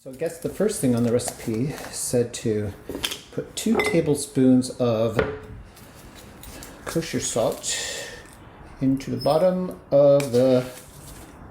So I guess the first thing on the recipe said to put 2 tablespoons of kosher salt into the bottom of the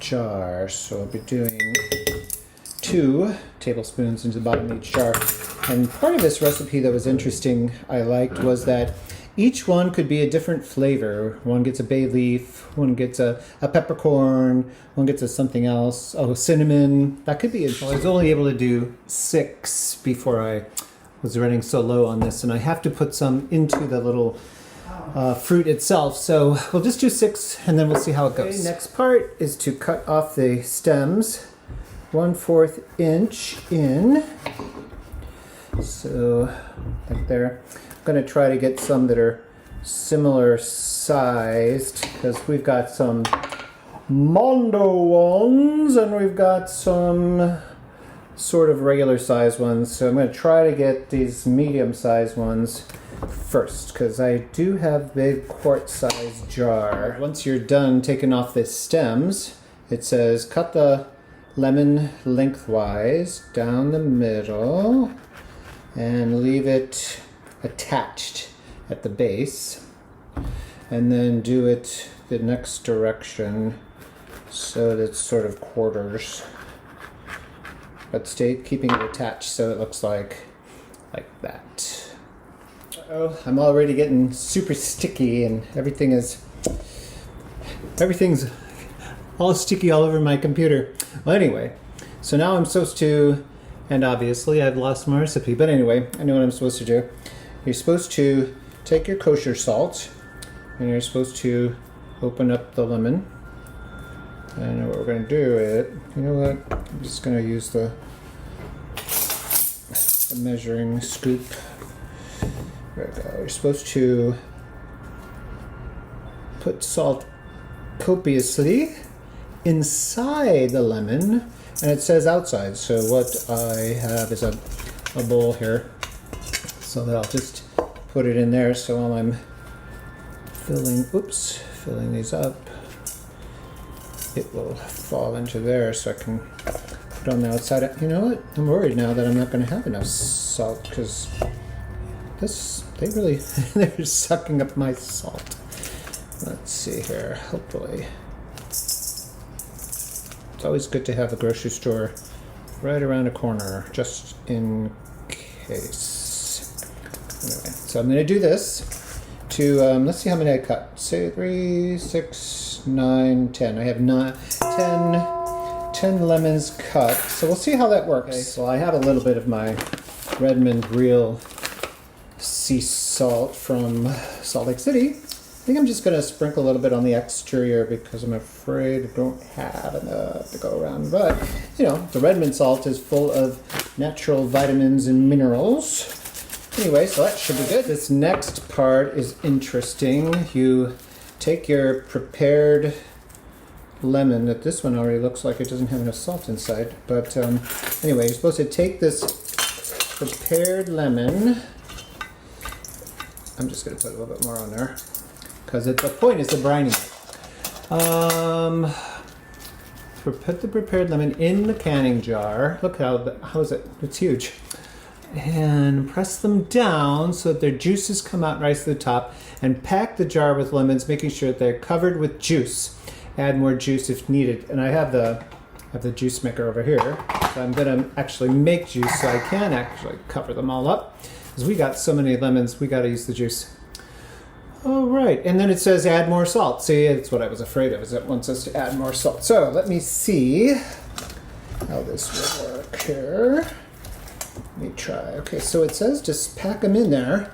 jar. So I'll be doing 2 tablespoons into the bottom of each jar. And part of this recipe that was interesting, I liked, was that each one could be a different flavor. One gets a bay leaf, one gets a peppercorn, one gets a something else. Oh, cinnamon. That could be interesting. I was only able to do 6 before I was running so low on this, and I have to put some into the little fruit itself. So we'll just do 6 and then we'll see how it goes. Okay, next part is to cut off the stems 1/4 inch in. So like there. I'm going to try to get some that are similar sized because we've got some Mondo ones and we've got some sort of regular size ones. So I'm going to try to get these medium sized ones first because I do have big quart size jar. Once you're done taking off the stems, it says cut the lemon lengthwise down the middle and leave it attached at the base, and then do it the next direction so that it's sort of quarters, but stay keeping it attached so it looks like that. Uh-oh, I'm already getting super sticky and everything's all sticky all over my computer. Well, anyway, so now I'm supposed to, and obviously I've lost my recipe, but anyway, I know what I'm supposed to do. You're supposed to take your kosher salt and you're supposed to open up the lemon. And what we're going to do is, you know what, I'm just going to use the measuring scoop. There we go. You're supposed to put salt copiously inside the lemon, and it says outside. So what I have is a bowl here. So that I'll just put it in there. So while I'm filling these up, it will fall into there. So I can put on the outside. You know what? I'm worried now that I'm not going to have enough salt because they're sucking up my salt. Let's see here. Hopefully, it's always good to have a grocery store right around the corner, just in case. Anyway, so I'm going to do this to, let's see how many I cut. Say 3, 6, 9, 10. I have 10 lemons cut. So we'll see how that works. Okay, so I have a little bit of my Redmond real sea salt from Salt Lake City. I think I'm just going to sprinkle a little bit on the exterior because I'm afraid I don't have enough to go around. But, you know, the Redmond salt is full of natural vitamins and minerals. Anyway, so that should be good. This next part is interesting. You take your prepared lemon, that this one already looks like it doesn't have enough salt inside. But anyway, you're supposed to take this prepared lemon. I'm just going to put a little bit more on there because the point is to brine it. Put the prepared lemon in the canning jar. Look how is it? It's huge. And press them down so that their juices come out right to the top, and pack the jar with lemons, making sure that they're covered with juice. Add more juice if needed. And I have the juice maker over here, so I'm going to actually make juice so I can actually cover them all up. Because we got so many lemons, we got to use the juice. All right, and then it says add more salt. See, that's what I was afraid of, is it wants us to add more salt. So let me see how this will work here. Let me try. Okay, so it says just pack them in there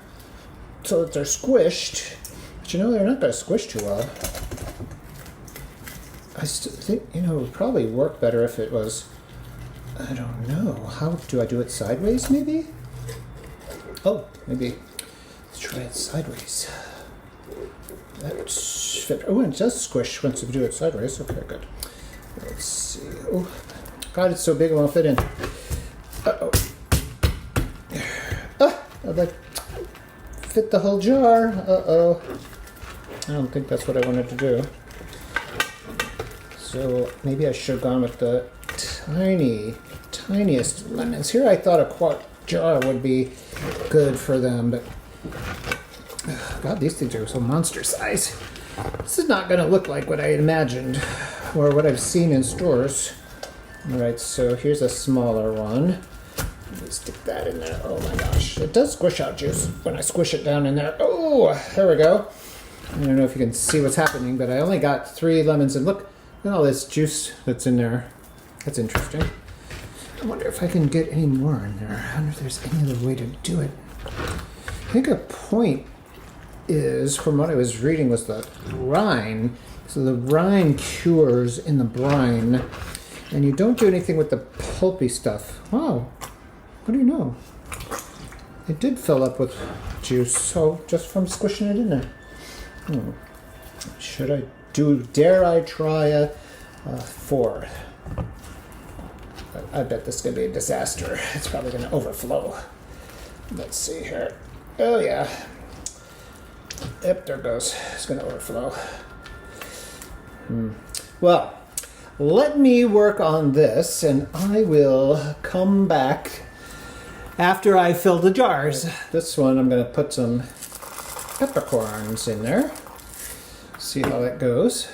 so that they're squished. But you know, they're not going to squish too well. I still think, you know, it would probably work better if it was, I don't know. How do I do it sideways, maybe? Oh, maybe. Let's try it sideways. Oh, and it does squish once you do it sideways. Okay, good. Let's see. Oh, God, it's so big it won't fit in. Uh-oh. I'd like fit the whole jar. Uh-oh. I don't think that's what I wanted to do. So maybe I should have gone with the tiniest lemons. Here I thought a quart jar would be good for them, but God, these things are so monster size. This is not going to look like what I imagined or what I've seen in stores. All right, so here's a smaller one. Let me stick that in there. Oh my gosh, it does squish out juice when I squish it down in there. Oh, there we go. I don't know if you can see what's happening, but I only got 3 lemons, and look at all this juice that's in there. That's interesting. I wonder if I can get any more in there. I wonder if there's any other way to do it. I think a point is, from what I was reading, was the brine. So the brine cures in the brine, and you don't do anything with the pulpy stuff. Wow, what do you know? It did fill up with juice, so just from squishing it in there. Dare I try a 4? I bet this is going to be a disaster. It's probably going to overflow. Let's see here. Oh yeah. Yep, there it goes. It's going to overflow. Well, let me work on this, and I will come back after I fill the jars. This one, I'm going to put some peppercorns in there. See how that goes.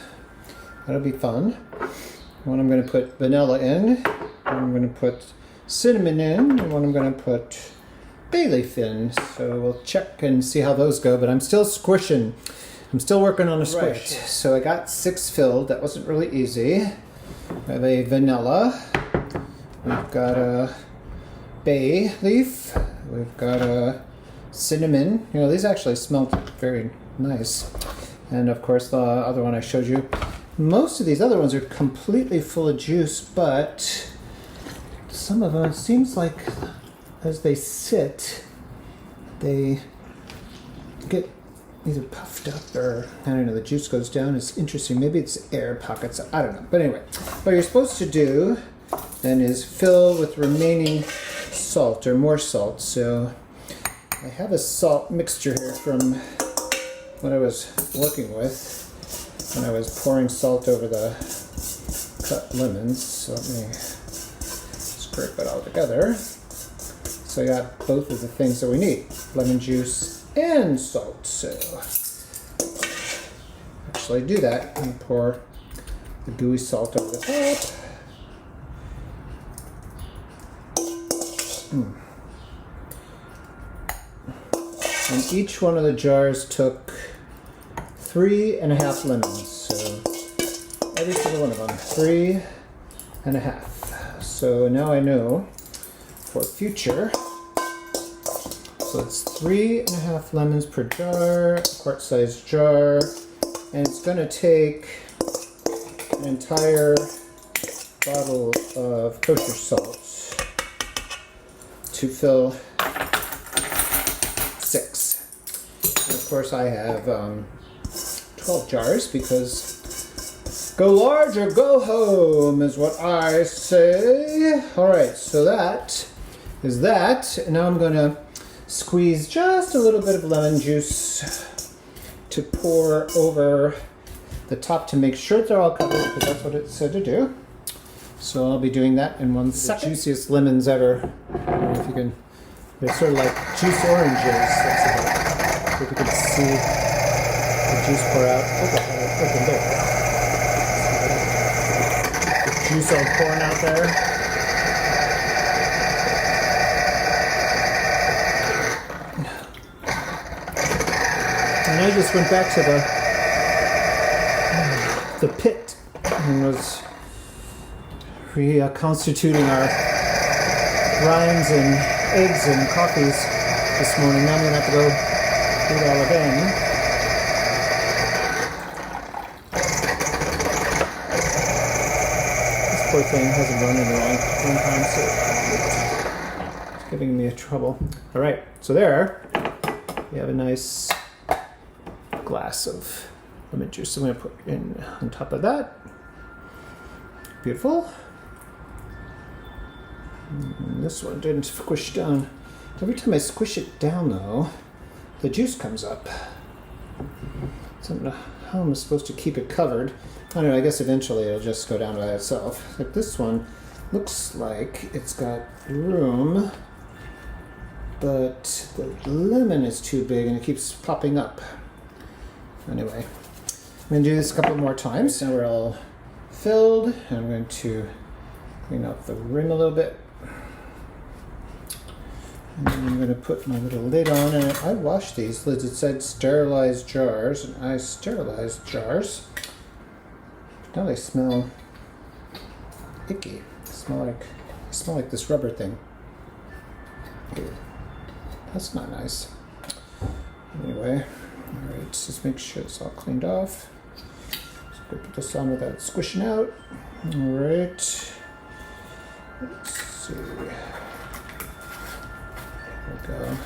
That'll be fun. One I'm going to put vanilla in. One I'm going to put cinnamon in. And one I'm going to put bay leaf in. So we'll check and see how those go. But I'm still squishing. I'm still working on a squish. Right. So I got 6 filled. That wasn't really easy. I have a vanilla. We've got a bay leaf. We've got a cinnamon. You know, these actually smell very nice. And of course the other one I showed you. Most of these other ones are completely full of juice, but some of them, it seems like as they sit, they get either puffed up or, I don't know, the juice goes down. It's interesting. Maybe it's air pockets. I don't know. But anyway, what you're supposed to do then is fill with remaining salt or more salt. So I have a salt mixture here from what I was working with when I was pouring salt over the cut lemons. So let me scrape it all together. So I got both of the things that we need, lemon juice and salt. So actually do that and pour the gooey salt over the top. And each one of the jars took 3.5 lemons. So every single one of them, 3.5. So now I know for future. So it's 3.5 lemons per jar, quart-sized jar, and it's going to take an entire bottle of kosher salt to fill 6. And of course I have 12 jars because go large or go home is what I say. Alright, so that is that. And now I'm going to squeeze just a little bit of lemon juice to pour over the top to make sure they're all covered, because that's what it said to do. So I'll be doing that in 1 second. The juiciest lemons ever. I don't know if you can, they're sort of like juice oranges. That's about, if you can see the juice pour out. Open there. The juice all pouring out there. And I just went back to the pit and was reconstituting our rinds and eggs and coffees this morning. Now I'm going to have to go do it all again. This poor thing hasn't run in a long time, so it's giving me a trouble. All right, so there we have a nice glass of lemon juice. I'm going to put in on top of that. Beautiful. And this one didn't squish down. Every time I squish it down, though, the juice comes up. So I don't know how I'm supposed to keep it covered. I don't know, I guess eventually it'll just go down by itself. Like this one, looks like it's got room, but the lemon is too big and it keeps popping up. Anyway, I'm going to do this a couple more times. Now we're all filled, and I'm going to clean up the rim a little bit. And then I'm going to put my little lid on, and I washed these lids. It said sterilized jars, and I sterilized jars. Now they smell icky. They smell like this rubber thing. Ew. That's not nice. Anyway, all right, just make sure it's all cleaned off. So go put this on without squishing out. All right. Let's see. There we go.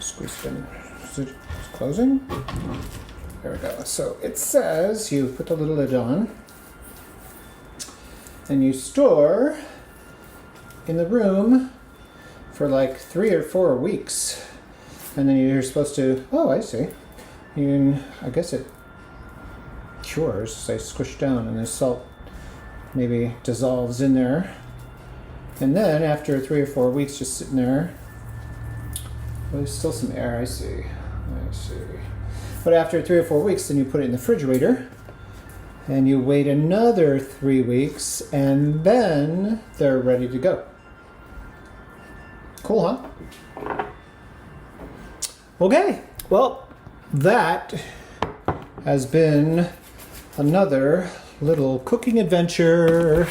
Squeeze it in. Is it closing? There we go. So it says you put the little lid on and you store in the room for like 3 or 4 weeks. And then you're supposed to, oh, I see. I guess it cures, they squish down and the salt maybe dissolves in there. And then after 3 or 4 weeks just sitting there, well, there's still some air, I see. But after 3 or 4 weeks, then you put it in the refrigerator and you wait another 3 weeks and then they're ready to go. Cool, huh? Okay, well, that has been another little cooking adventure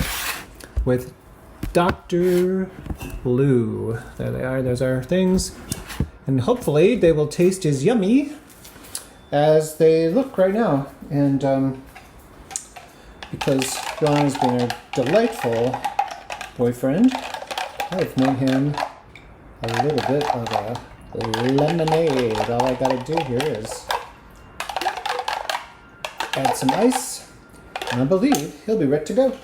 with Dr. Lou. There they are, those are things. And hopefully they will taste as yummy as they look right now. And because Ron has been a delightful boyfriend, I've made him a little bit of a lemonade. All I gotta do here is add some ice, and I believe he'll be ready to go.